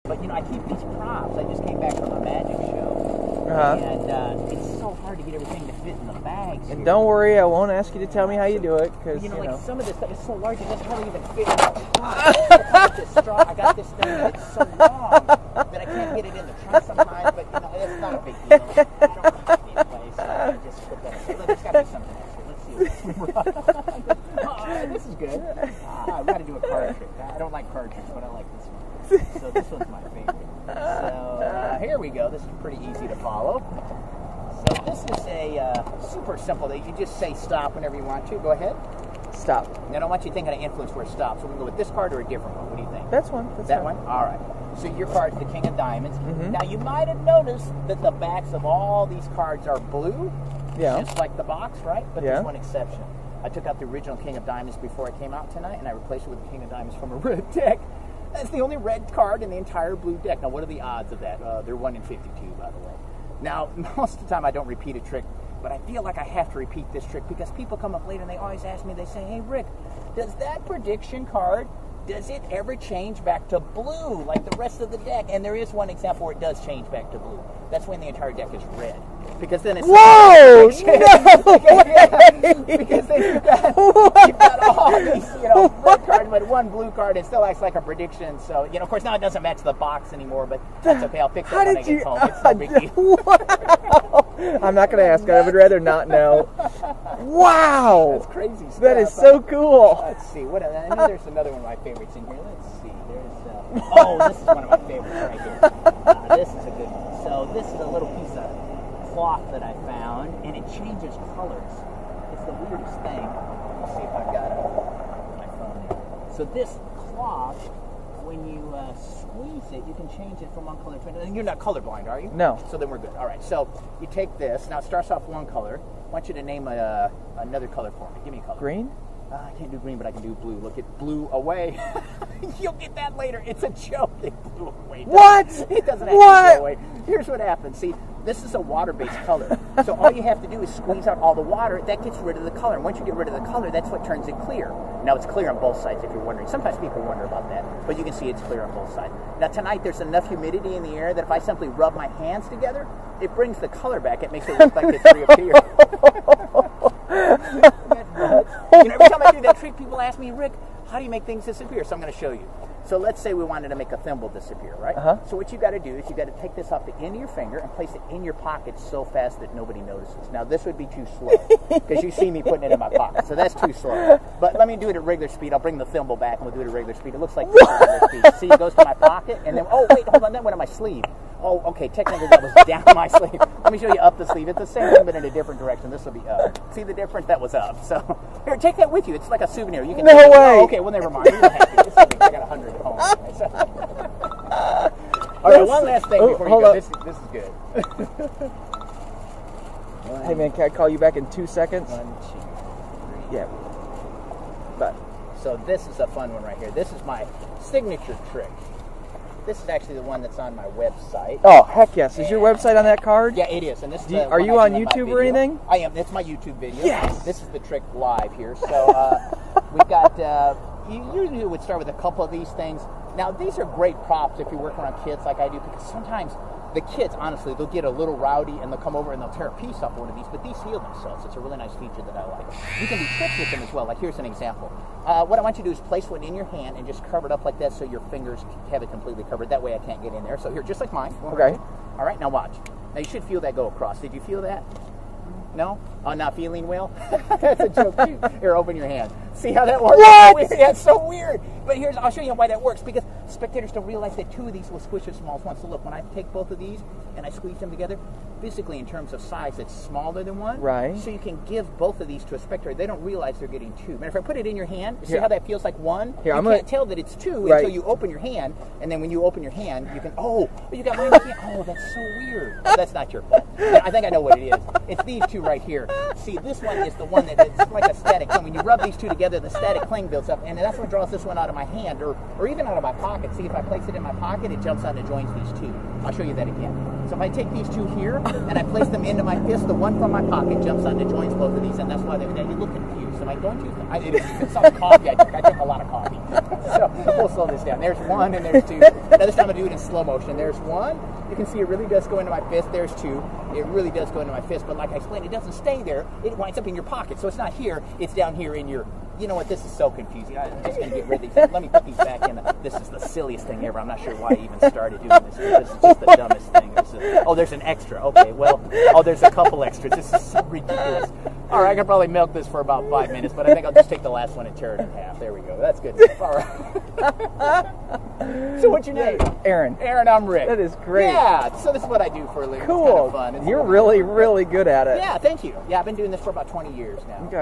But, you know, I keep these props. I just came back from a magic show. And it's so hard to get everything to fit in the bags. And don't worry, I won't ask you to tell me how you do it. Cause, you know, like some of this stuff is so large, it doesn't really even fit in the straw. I got this thing that's so long that I can't get it in the trunk sometimes, but, you know, it's not a big deal. Anyway, so I just put that in. There's got to be something else here. Let's see. This is good. I've got to do a card trick. I don't like card tricks, but I like this one. So this one's my favorite. So here we go. This is pretty easy to follow. So this is a super simple that you just say stop whenever you want to. Go ahead. Stop. And I don't want you thinking of influence where it stops. So we can go with this card or a different one. What do you think? That's one. That one? All right. So your card's the King of Diamonds. Now you might have noticed that the backs of all these cards are blue. Yeah. Just like the box, right? But there's one exception. I took out the original King of Diamonds before I came out tonight, and I replaced it with the King of Diamonds from a red deck. That's the only red card in the entire blue deck. Now, what are the odds of that? They're 1 in 52, by the way. Now, most of the time I don't repeat a trick, but I feel like I have to repeat this trick because people come up later and they always ask me, they say, hey, Rick, does that prediction card, does it ever change back to blue like the rest of the deck? And there is one example where it does change back to blue. That's when the entire deck is red. Because then it's... Whoa! Because then you've got all these, red cards, but one blue card, it still acts like a prediction. So, of course, now it doesn't match the box anymore, but that's okay. I'll fix it when I get home. It's no big deal. Wow! I'm not going to ask. I would rather not know. Wow! That's crazy stuff. That is so cool. Let's see. I know there's another one of my favorites in here. Let's see. This is one of my favorites right here. This is a good one. So this is a little piece of cloth that I found, and it changes colors. It's the weirdest thing. Let's see if I've got my phone there. So this cloth, when you squeeze it, you can change it from one color to another. And you're not colorblind, are you? No. So then we're good. All right. So you take this. Now it starts off one color. I want you to name another color for me. Give me a color. Green? I can't do green, but I can do blue. Look, it blew away. You'll get that later. It's a joke. It blew away. What? It doesn't actually blow away. Here's what happens. See, this is a water-based color. So all you have to do is squeeze out all the water. That gets rid of the color. And once you get rid of the color, that's what turns it clear. Now, it's clear on both sides, if you're wondering. Sometimes people wonder about that. But you can see it's clear on both sides. Now, tonight, there's enough humidity in the air that if I simply rub my hands together, it brings the color back. It makes it look like it's reappeared. Every time I do that trick, people ask me, Rick, how do you make things disappear? So I'm going to show you. So let's say we wanted to make a thimble disappear, right? So what you got to do is you got to take this off the end of your finger and place it in your pocket so fast that nobody notices. Now this would be too slow because you see me putting it in my pocket, so that's too slow. But let me do it at regular speed. I'll bring the thimble back and we'll do it at regular speed. It looks like this at regular speed. See, it goes to my pocket and then, oh wait, hold on, that went on my sleeve. Oh, okay, technically that was down my sleeve. Let me show you up the sleeve. It's the same thing, but in a different direction. This will be up. See the difference? That was up. So, here, take that with you. It's like a souvenir. You can no way. Oh, okay, well, never mind. You don't have to. It's something. I got 100 at home. All right, one last thing before you go. This is good. Hey, man, can I call you back in 2 seconds? 1, 2, 3. Yeah. But. So, this is a fun one right here. This is my signature trick. This is actually the one that's on my website. Oh, heck yes. Is your website on that card? Yeah, it is. And this is are you on YouTube or anything? I am. It's my YouTube video. Yes. This is the trick live here. So we've got, you usually would start with a couple of these things. Now, these are great props if you're working around kids like I do, because sometimes the kids, honestly, they'll get a little rowdy and they'll come over and they'll tear a piece off one of these, but these heal themselves. It's a really nice feature that I like. You can do tricks with them as well. Like, here's an example. What I want you to do is place one in your hand and just cover it up like that so your fingers have it completely covered. That way I can't get in there. So here, just like mine. Okay. All right, now watch. Now you should feel that go across. Did you feel that? No? Oh, not feeling well? That's a joke too. Here, open your hand. See how that works? What? That's so weird. But I'll show you why that works, because spectators don't realize that two of these will squish as small as one. So look, when I take both of these and I squeeze them together, physically in terms of size, it's smaller than one. Right. So you can give both of these to a spectator. They don't realize they're getting two. Matter if I put it in your hand, see how that feels like one? Here, you can't tell that it's two until you open your hand, and then when you open your hand, you can, you got mine in your hand. Oh, that's so weird. Oh, that's not your fault. I think I know what it is. It's these two right here. See, this one is the one that's like a static cling. When you rub these two together, the static cling builds up, and that's what draws this one out of my hand, or even out of my pocket. See, if I place it in my pocket, it jumps out and joins these two. I'll show you that again. So if I take these two here, and I place them into my fist, the one from my pocket jumps out and joins both of these, and that's why you look confused. I'm like, don't you? It's some coffee I drink. I drink a lot of coffee. So we'll slow this down. There's one and there's two. Now this time I'm going to do it in slow motion. There's one. You can see it really does go into my fist. There's two. It really does go into my fist. But like I explained, it doesn't stay there. It winds up in your pocket. So it's not here. It's down here in your... You know what? This is so confusing. I'm just going to get rid of these. Let me put these back in. This is the silliest thing ever. I'm not sure why I even started doing this. This is just the dumbest thing. Oh, there's an extra. Okay, well, there's a couple extras. This is so ridiculous. All right, I can probably milk this for about 5 minutes, but I think I'll just take the last one and tear it in half. There we go. That's good. All right. So what's your name? Aaron. Aaron, I'm Rick. That is great. Yeah, so this is what I do for a living. Cool. It's kind of fun. You're really, really good at it. Yeah, thank you. Yeah, I've been doing this for about 20 years now. Okay.